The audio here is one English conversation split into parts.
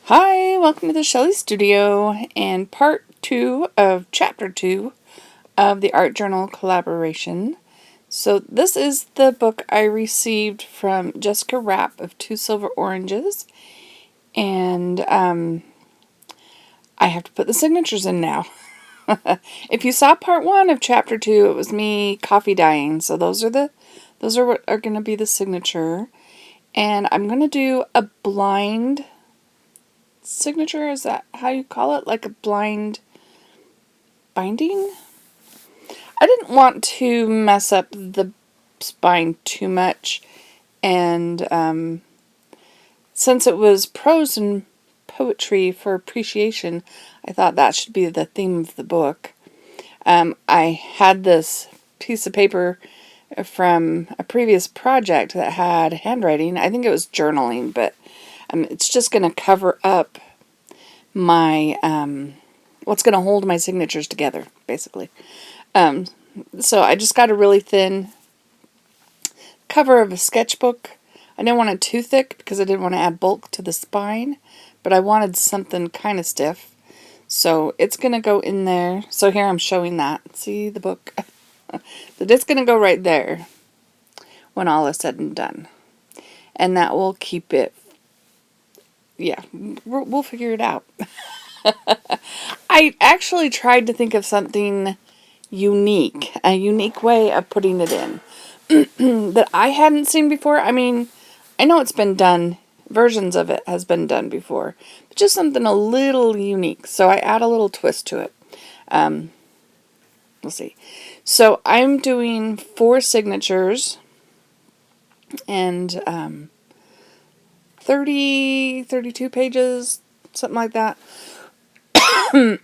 Hi, welcome to the Shelley Studio and part 2 of chapter 2 of the art journal collaboration. So this is the book I received from Jessica Rapp of Two Silver Oranges, and I have to put the signatures in now. If you saw part 1 of chapter 2, it was me coffee dyeing, so those are what are going to be the signature, and I'm going to do a blind signature. Is that how you call it? Like a blind binding? I didn't want to mess up the spine too much, and since it was prose and poetry for appreciation, I thought that should be the theme of the book. I had this piece of paper from a previous project that had handwriting. I think it was journaling, but it's just going to cover up my what's going to hold my signatures together, basically. So I just got a really thin cover of a sketchbook. I didn't want it too thick because I didn't want to add bulk to the spine, but I wanted something kind of stiff. So it's going to go in there. So here I'm showing that. See the book? But it's going to go right there when all is said and done. And that will keep it, yeah, we'll figure it out. I actually tried to think of something unique, a unique way of putting it in that I hadn't seen before. I mean, I know it's been done, versions of it has been done before, but just something a little unique. So I add a little twist to it. We'll see. So I'm doing 4 signatures and 32 pages, something like that. I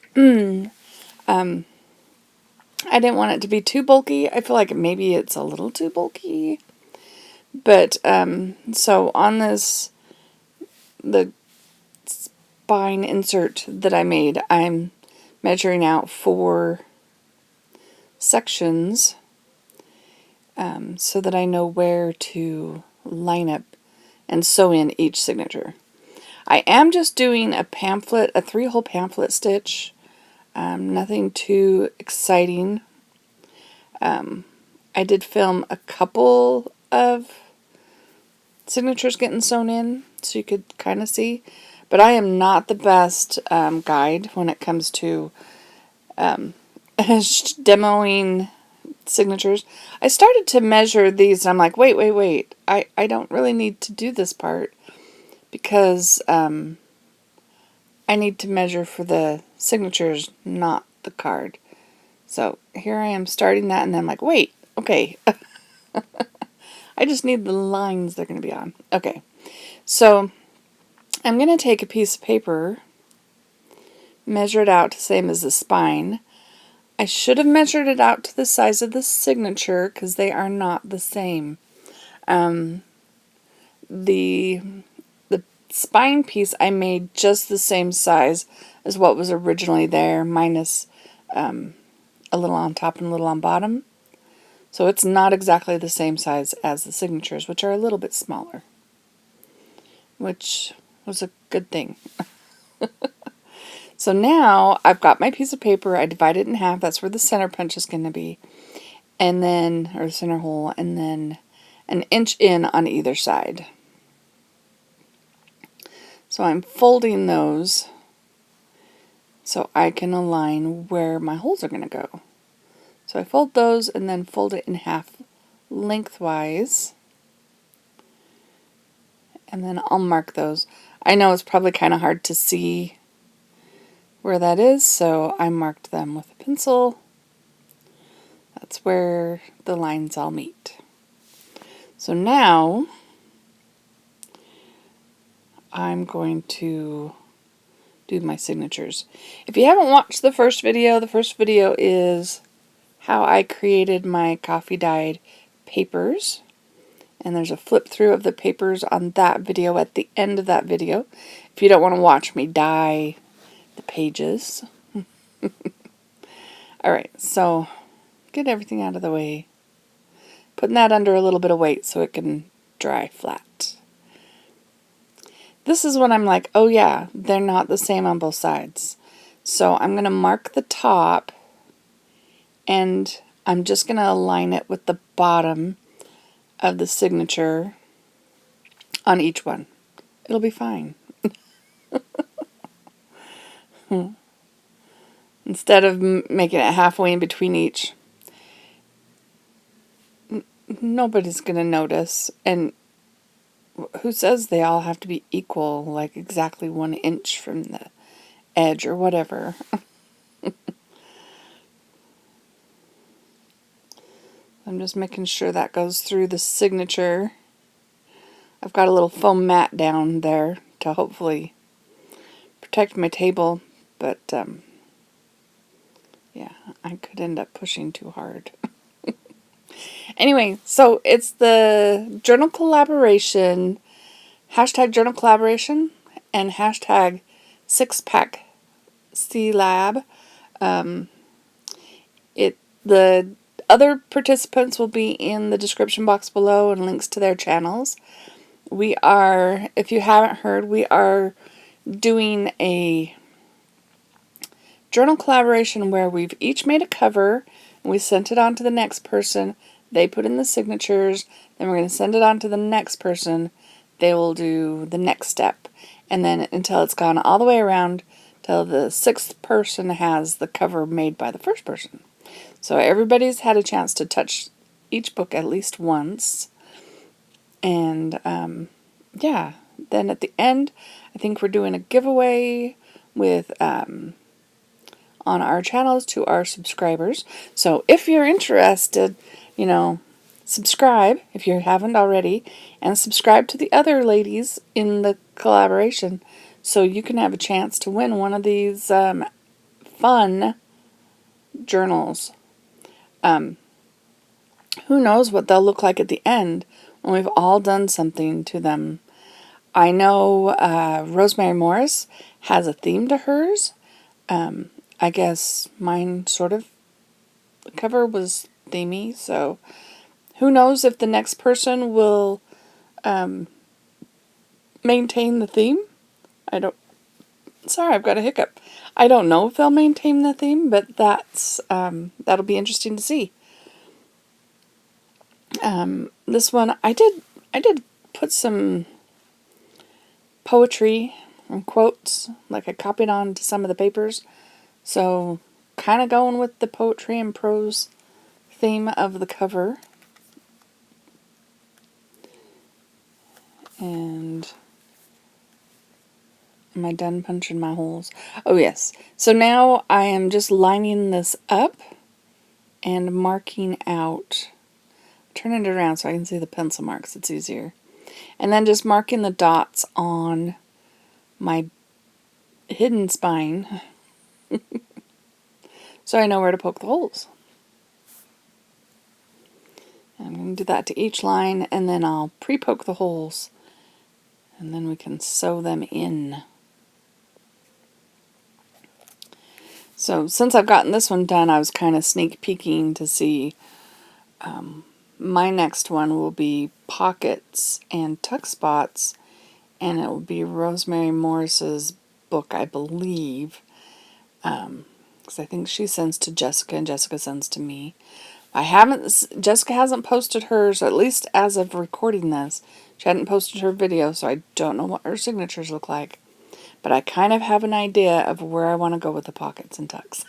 didn't want it to be too bulky. I feel like maybe it's a little too bulky. But, so on this, the spine insert that I made, I'm measuring out 4 sections, so that I know where to line up and sew in each signature. I am just doing a pamphlet, a 3-hole pamphlet stitch. Nothing too exciting. I did film a couple of signatures getting sewn in, so you could kind of see. But I am not the best guide when it comes to demoing signatures. I started to measure these, and I'm like, wait. I don't really need to do this part because I need to measure for the signatures, not the card. So here I am starting that, and then I'm like, wait, okay. I just need the lines they're going to be on. Okay, so I'm going to take a piece of paper, measure it out the same as the spine. I should have measured it out to the size of the signature because they are not the same. The spine piece I made just the same size as what was originally there, minus a little on top and a little on bottom. So it's not exactly the same size as the signatures, which are a little bit smaller, which was a good thing. So now I've got my piece of paper. I divide it in half. That's where the center punch is going to be, and then, or the center hole, and then an inch in on either side. So I'm folding those so I can align where my holes are going to go. So I fold those and then fold it in half lengthwise, and then I'll mark those. I know it's probably kind of hard to see where that is, so I marked them with a pencil. That's where the lines all meet. So now I'm going to do my signatures. If you haven't watched the first video is how I created my coffee dyed papers. And there's a flip through of the papers on that video at the end of that video, if you don't want to watch me dye the pages. Alright, so get everything out of the way. Putting that under a little bit of weight so it can dry flat. this is when I'm like, oh yeah, they're not the same on both sides. So I'm going to mark the top, and I'm just going to align it with the bottom of the signature on each one. It'll be fine. Instead of making it halfway in between each. Nobody's going to notice. And who says they all have to be equal, like exactly 1 inch from the edge or whatever? I'm just making sure that goes through the signature. I've got a little foam mat down there to hopefully protect my table, but yeah, I could end up pushing too hard. Anyway, so it's the journal collaboration, hashtag journal collaboration, and hashtag 6-pack C-Lab. The other participants will be in the description box below and links to their channels. We are, if you haven't heard, we are doing a journal collaboration where we've each made a cover and we sent it on to the next person. They put in the signatures, then we're going to send it on to the next person. They will do the next step, and then until it's gone all the way around till the 6th person has the cover made by the first person. So everybody's had a chance to touch each book at least once. And yeah, then at the end, I think we're doing a giveaway with on our channels to our subscribers. So if you're interested, subscribe if you haven't already, and subscribe to the other ladies in the collaboration so you can have a chance to win one of these fun journals. Who knows what they'll look like at the end when we've all done something to them. I know Rosemary Morris has a theme to hers. I guess mine sort of, the cover was themey, so who knows if the next person will maintain the theme. Sorry, I've got a hiccup. I don't know if they'll maintain the theme, but that'll be interesting to see. This one, I did put some poetry and quotes, like I copied on to some of the papers. So, kind of going with the poetry and prose theme of the cover. And am I done punching my holes? Oh, yes. So now I am just lining this up and marking out. Turning it around so I can see the pencil marks. It's easier. And then just marking the dots on my hidden spine so I know where to poke the holes. I'm going to do that to each line, and then I'll pre-poke the holes, and then we can sew them in. So since I've gotten this one done, I was kind of sneak peeking to see my next one will be pockets and tuck spots, and it will be Rosemary Morris's book, I believe, because I think she sends to Jessica and Jessica sends to me. Jessica hasn't posted hers, at least as of recording this. She hadn't posted her video, so I don't know what her signatures look like. But I kind of have an idea of where I want to go with the pockets and tucks.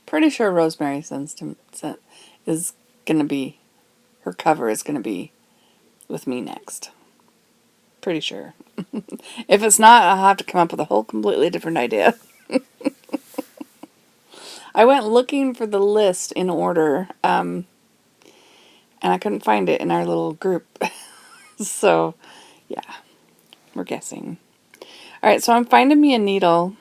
Pretty sure Rosemary is going to be, her cover is going to be with me next. Pretty sure. If it's not, I'll have to come up with a whole completely different idea. I went looking for the list in order, and I couldn't find it in our little group. So, yeah, we're guessing. Alright, so I'm finding me a needle,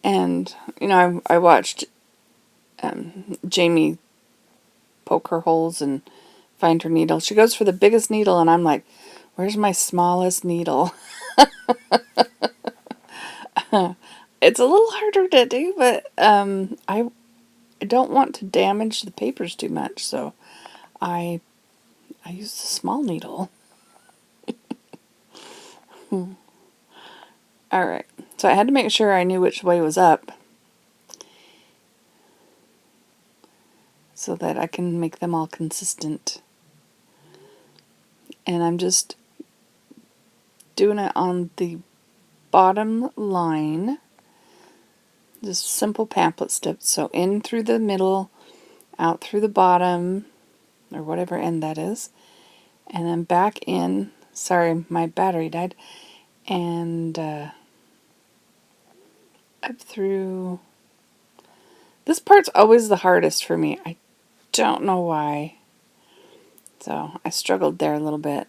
and, I watched Jamie poke her holes and find her needle. She goes for the biggest needle, and I'm like, where's my smallest needle? It's a little harder to do, but I don't want to damage the papers too much, so I use the small needle. Alright, so I had to make sure I knew which way was up so that I can make them all consistent. And I'm just doing it on the bottom line. Just simple pamphlet steps. So in through the middle, out through the bottom, or whatever end that is, and then back in. Sorry, my battery died. And up through. This part's always the hardest for me. I don't know why. So I struggled there a little bit.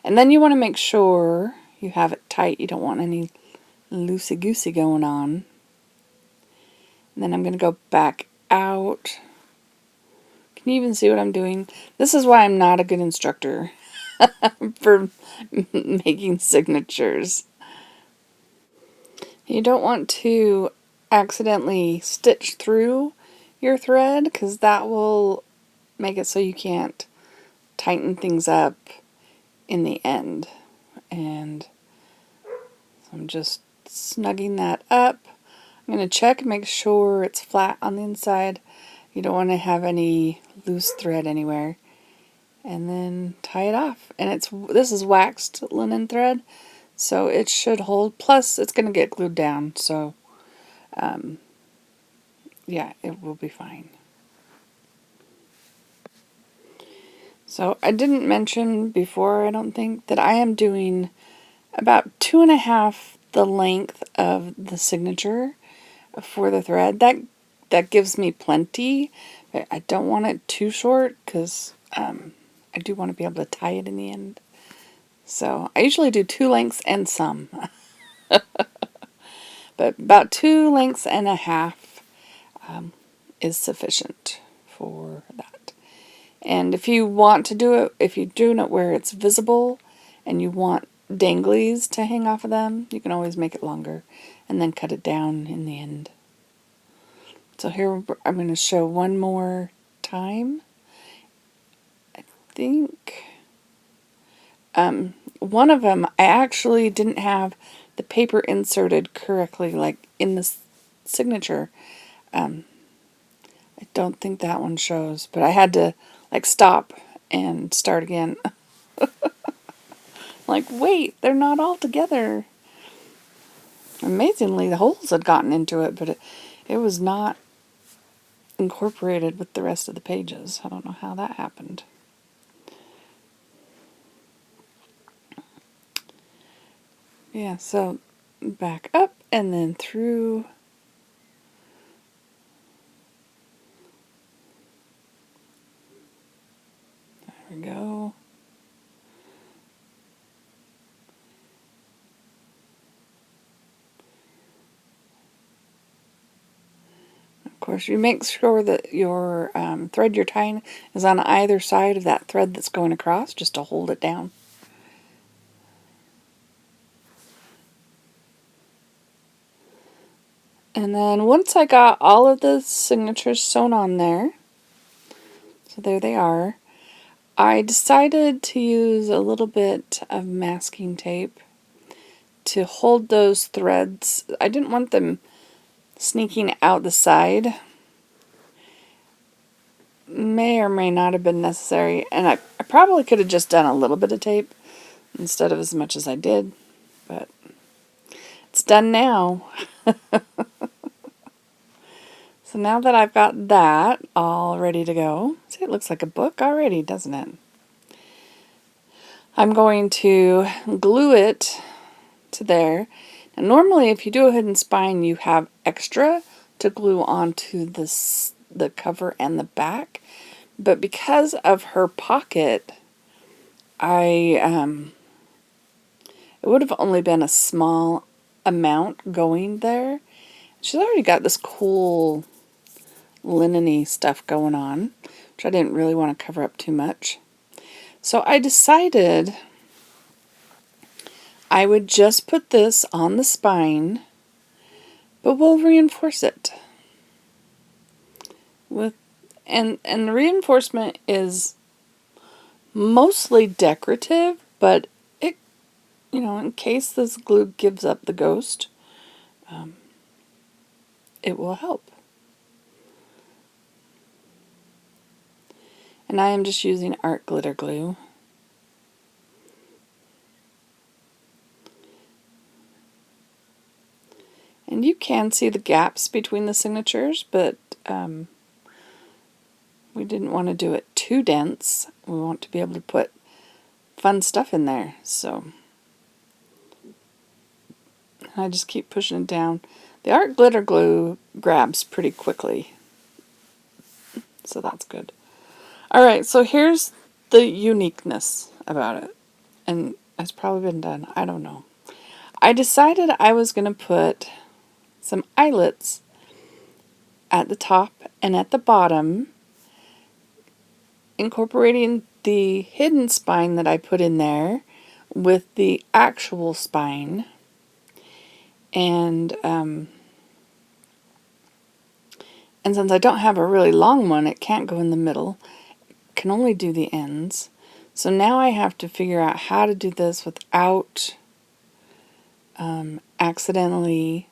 And then you want to make sure you have it tight. You don't want any loosey-goosey going on. And then I'm going to go back out. Can you even see what I'm doing? This is why I'm not a good instructor for making signatures. You don't want to accidentally stitch through your thread because that will make it so you can't tighten things up in the end. And so I'm just snugging that up. I'm going to check and make sure it's flat on the inside. You don't want to have any loose thread anywhere. And then tie it off. And this is waxed linen thread, so it should hold. Plus, it's going to get glued down, so yeah, it will be fine. So I didn't mention before, I don't think, that I am doing about 2.5 the length of the signature for the thread. That gives me plenty, but I don't want it too short because I do want to be able to tie it in the end. So I usually do 2 lengths and some. But about 2.5 lengths is sufficient for that. And if you want to do it, if you're doing it where it's visible and you want danglies to hang off of them, you can always make it longer and then cut it down in the end. So here I'm going to show one more time. I think one of them I actually didn't have the paper inserted correctly, like in the signature. I don't think that one shows, but I had to like stop and start again. Like, wait, they're not all together. Amazingly, the holes had gotten into it, but it was not incorporated with the rest of the pages. I don't know how that happened. Yeah, so back up and then through. There we go. Of course, you make sure that your thread you're tying is on either side of that thread that's going across, just to hold it down. And then once I got all of the signatures sewn on there, so there they are, I decided to use a little bit of masking tape to hold those threads. I didn't want them sneaking out the side. May or may not have been necessary, and I probably could have just done a little bit of tape instead of as much as I did, but it's done now. So now that I've got that all ready to go, see, it looks like a book already, doesn't it? I'm going to glue it to there. Now, normally if you do a hidden spine, you have extra to glue onto the cover and the back, but because of her pocket, it would have only been a small amount going there. She's already got this cool linen-y stuff going on, which I didn't really want to cover up too much. So I decided I would just put this on the spine, but we'll reinforce it with, and the reinforcement is mostly decorative, but in case this glue gives up the ghost, it will help. And I am just using art glitter glue. And you can see the gaps between the signatures, but we didn't want to do it too dense. We want to be able to put fun stuff in there. So I just keep pushing it down. The art glitter glue grabs pretty quickly, so that's good. Alright, so here's the uniqueness about it. And it's probably been done. I don't know. I decided I was going to put some eyelets at the top and at the bottom, incorporating the hidden spine that I put in there with the actual spine. And since I don't have a really long one, it can't go in the middle. It can only do the ends. So now I have to figure out how to do this without accidentally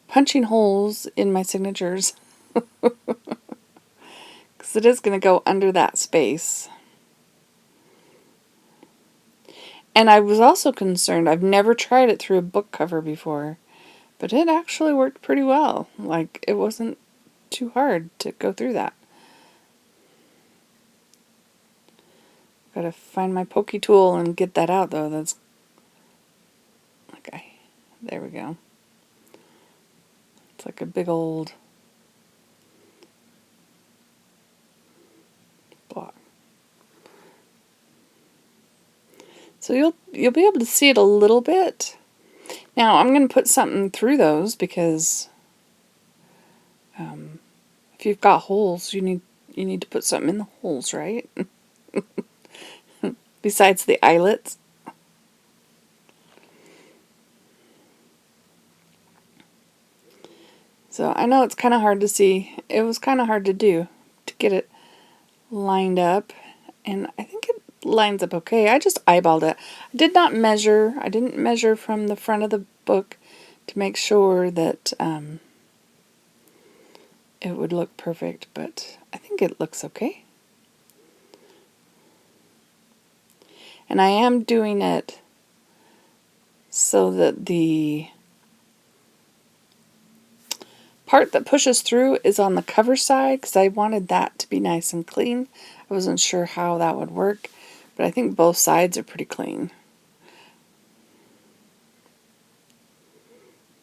punching holes in my signatures. Because it is going to go under that space. And I was also concerned, I've never tried it through a book cover before, but it actually worked pretty well. Like, it wasn't too hard to go through that. Gotta find my pokey tool and get that out though. That's okay. There we go. It's like a big old block. So you'll be able to see it a little bit. Now I'm going to put something through those because if you've got holes, you need to put something in the holes, right? Besides the eyelets. So I know it's kind of hard to see. It was kind of hard to do to get it lined up, and I think it lines up okay. I just eyeballed it. I did not measure. I didn't measure from the front of the book to make sure that it would look perfect, but I think it looks okay. And I am doing it so that the part that pushes through is on the cover side because I wanted that to be nice and clean. I wasn't sure how that would work, but I think both sides are pretty clean.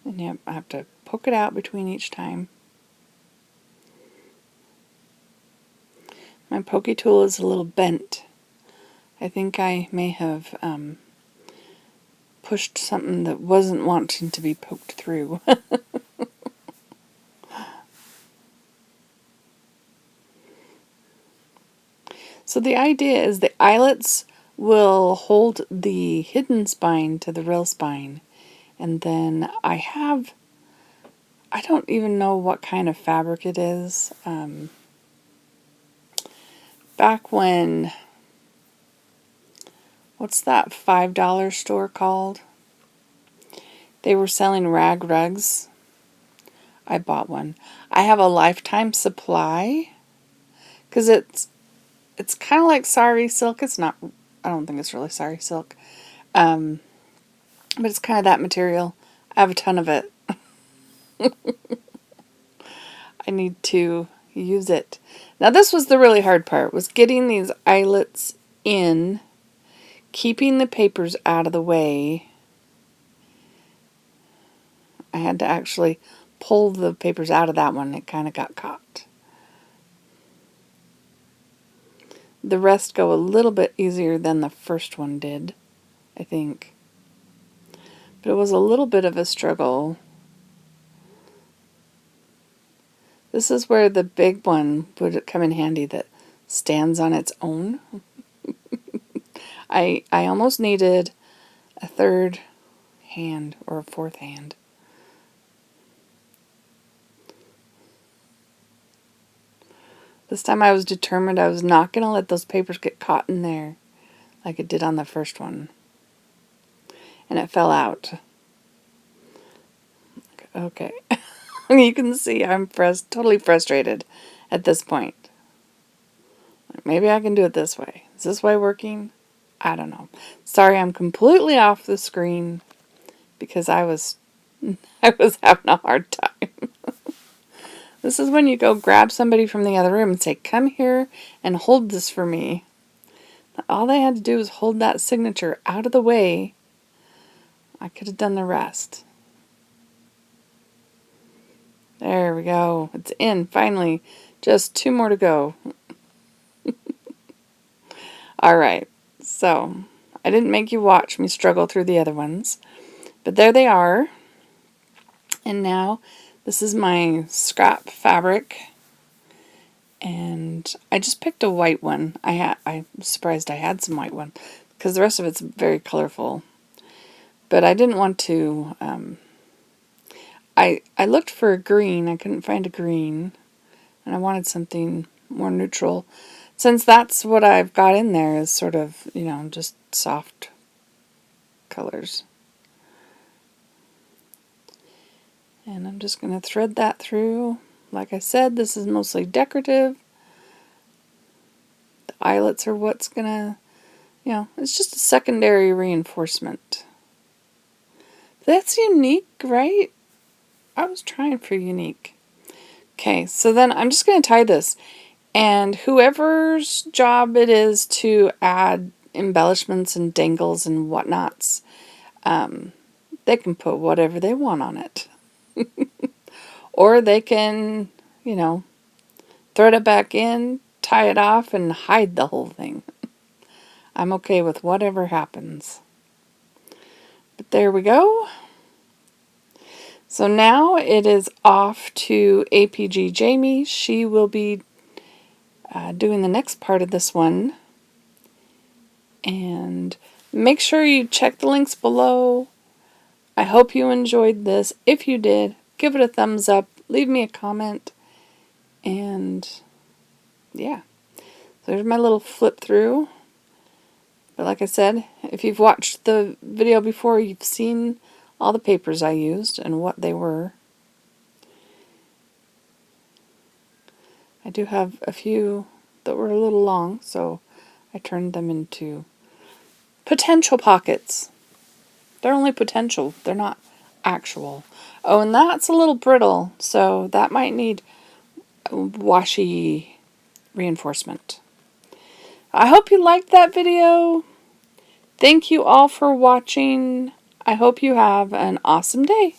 And yep, I have to poke it out between each time. My pokey tool is a little bent. I think I may have pushed something that wasn't wanting to be poked through. So the idea is the eyelets will hold the hidden spine to the real spine. And then I don't even know what kind of fabric it is. Back when, what's that $5 store called? They were selling rag rugs. I bought one. I have a lifetime supply because it's kind of like sari silk. It's not, I don't think it's really sari silk. But it's kind of that material. I have a ton of it. I need to use it. Now this was the really hard part, was getting these eyelets in, keeping the papers out of the way. I had to actually pull the papers out of that one. It kind of got caught. The rest go a little bit easier than the first one did, I think. But it was a little bit of a struggle. This is where the big one would come in handy that stands on its own. I almost needed a third hand or a fourth hand. This time I was determined I was not going to let those papers get caught in there like it did on the first one. and it fell out. Okay. You can see I'm totally frustrated at this point. Maybe I can do it this way. Is this way working? I don't know. Sorry, I'm completely off the screen because I was having a hard time. This is when you go grab somebody from the other room and say, "Come here and hold this for me." All they had to do was hold that signature out of the way. I could have done the rest. There we go. It's in, finally. Just 2 more to go. Alright, so I didn't make you watch me struggle through the other ones. But there they are. And now, this is my scrap fabric. And I just picked a white one. I'm surprised I had some white one, because the rest of it's very colorful. But I didn't want to... I looked for a green. I couldn't find a green. And I wanted something more neutral. Since that's what I've got in there is sort of, just soft colors. And I'm just going to thread that through. Like I said, this is mostly decorative. The eyelets are what's going to, it's just a secondary reinforcement. That's unique, right? I was trying for unique. Okay, so then I'm just going to tie this. And whoever's job it is to add embellishments and dangles and whatnots, they can put whatever they want on it. Or they can, thread it back in, tie it off, and hide the whole thing. I'm okay with whatever happens. But there we go. So now it is off to APG Jamie. She will be doing the next part of this one. And make sure you check the links below. I hope you enjoyed this. If you did, give it a thumbs up. Leave me a comment. And yeah. So there's my little flip through. But like I said, if you've watched the video before, you've seen all the papers I used and what they were. I do have a few that were a little long, so I turned them into potential pockets. They're only potential. They're not actual. Oh, and that's a little brittle, so that might need washi reinforcement. I hope you liked that video. Thank you all for watching. I hope you have an awesome day.